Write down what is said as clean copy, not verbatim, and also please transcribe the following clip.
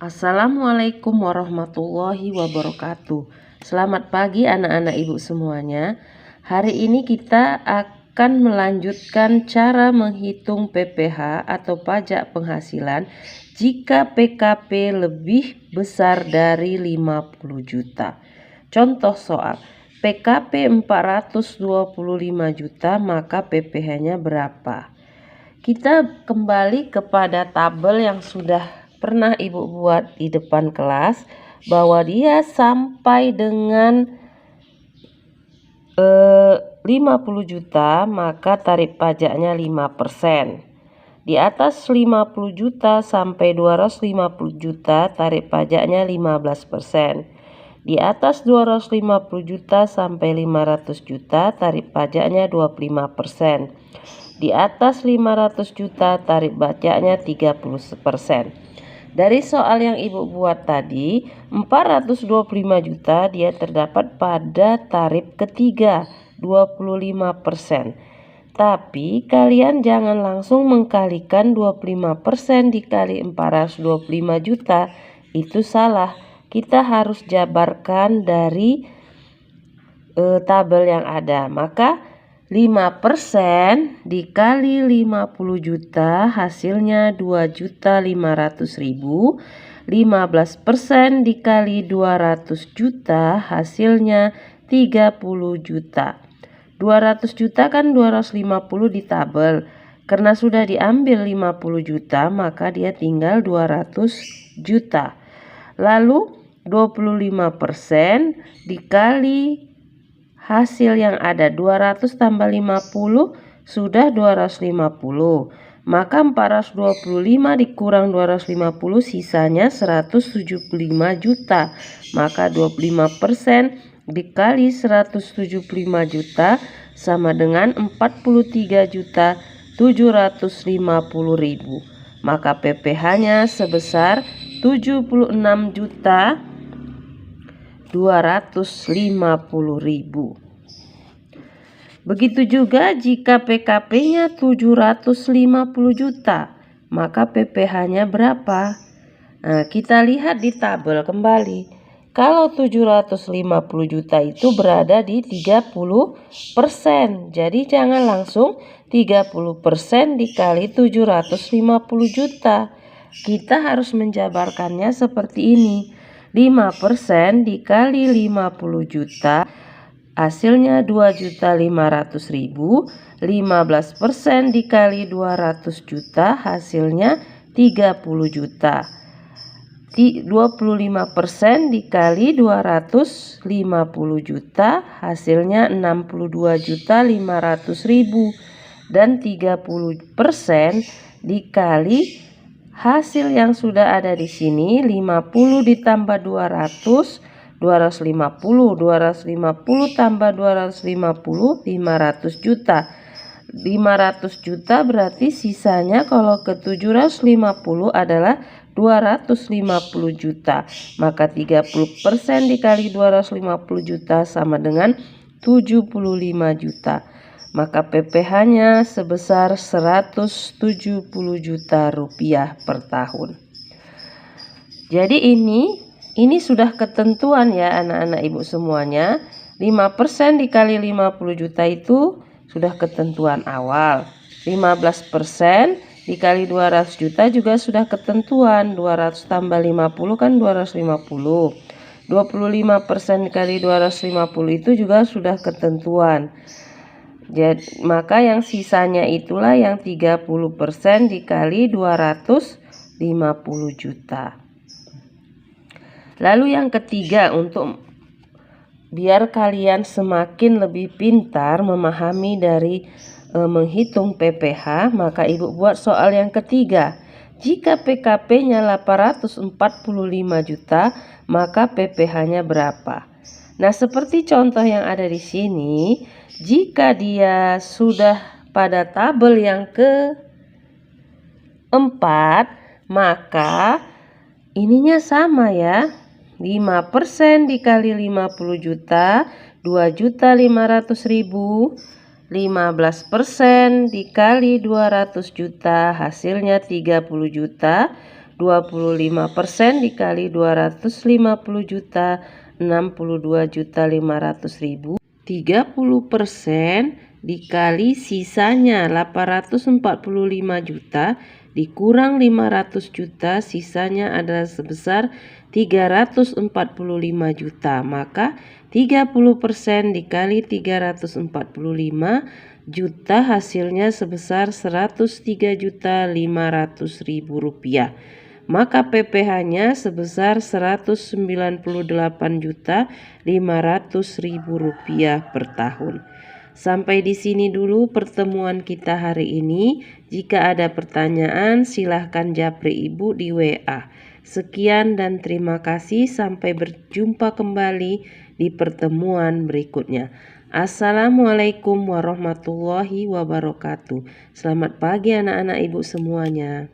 Assalamualaikum warahmatullahi wabarakatuh. Selamat pagi anak-anak ibu semuanya. Hari ini kita akan melanjutkan cara menghitung PPh atau pajak penghasilan jika PKP lebih besar dari 50 juta. Contoh soal, PKP 425 juta, maka PPh-nya berapa? Kita kembali kepada tabel yang sudah pernah ibu buat di depan kelas, bahwa dia sampai dengan 50 juta maka tarif pajaknya 5%. Di atas 50 juta sampai 250 juta tarif pajaknya 15%. Di atas 250 juta sampai 500 juta tarif pajaknya 25%. Di atas 500 juta tarif pajaknya 30%. Dari soal yang ibu buat tadi, 425 juta dia terdapat pada tarif ketiga, 25%. Tapi kalian jangan langsung mengkalikan 25% dikali 425 juta. Itu salah. Kita harus jabarkan dari tabel yang ada. Maka 5% dikali 50 juta hasilnya 2.500.000. 15% dikali 200 juta hasilnya 30 juta. 200 juta kan 250 di tabel. Karena sudah diambil 50 juta maka dia tinggal 200 juta. Lalu 25% dikali hasil yang ada, 200 tambah 50 sudah 250. Maka 425 dikurang 250 sisanya 175 juta. Maka 25% dikali 175 juta sama dengan 43.750.000. Maka PPh-nya sebesar 76.250.000. Begitu juga jika PKP-nya 750 juta, maka PPh-nya berapa? Nah, kita lihat di tabel kembali. Kalau 750 juta itu berada di 30%. Jadi jangan langsung 30% dikali 750 juta. Kita harus menjabarkannya seperti ini. 5% dikali 50 juta hasilnya 2.500.000. 15% dikali 200 juta hasilnya 30 juta. 25% dikali 250 juta hasilnya 62.500.000. Dan 30% dikali hasil yang sudah ada di sini, 50 ditambah 200, 250. 250 tambah 250, 500 juta. 500 juta berarti sisanya kalau ke 750 adalah 250 juta. Maka 30% dikali 250 juta sama dengan 75 juta. Maka PPh-nya sebesar 170 juta rupiah per tahun. Jadi ini sudah ketentuan ya anak-anak ibu semuanya. 5% dikali 50 juta itu sudah ketentuan awal. 15% dikali 200 juta juga sudah ketentuan. 200 tambah 50 kan 250. 25% dikali 250 itu juga sudah ketentuan. Jadi, maka yang sisanya itulah yang 30% dikali 250 juta. Lalu yang ketiga, untuk biar kalian semakin lebih pintar memahami dari menghitung PPh, maka ibu buat soal yang ketiga. Jika PKP-nya 845 juta, maka PPh-nya berapa? Nah, seperti contoh yang ada di sini, jika dia sudah pada tabel yang keempat, maka ininya sama ya. 5% dikali 50 juta, 2.500.000. 15% dikali 200 juta hasilnya 30 juta. 25% dikali 250 juta 62.500.000. 30% dikali sisanya 845 juta dikurang 500 juta, sisanya adalah sebesar 345 juta. Maka 30% dikali 345 juta hasilnya sebesar 103.500.000 rupiah. Maka PPh-nya sebesar 198.500.000 rupiah per tahun. Sampai di sini dulu pertemuan kita hari ini. Jika ada pertanyaan silahkan japri Ibu di WA. Sekian dan terima kasih, sampai berjumpa kembali di pertemuan berikutnya. Assalamualaikum warahmatullahi wabarakatuh. Selamat pagi anak-anak Ibu semuanya.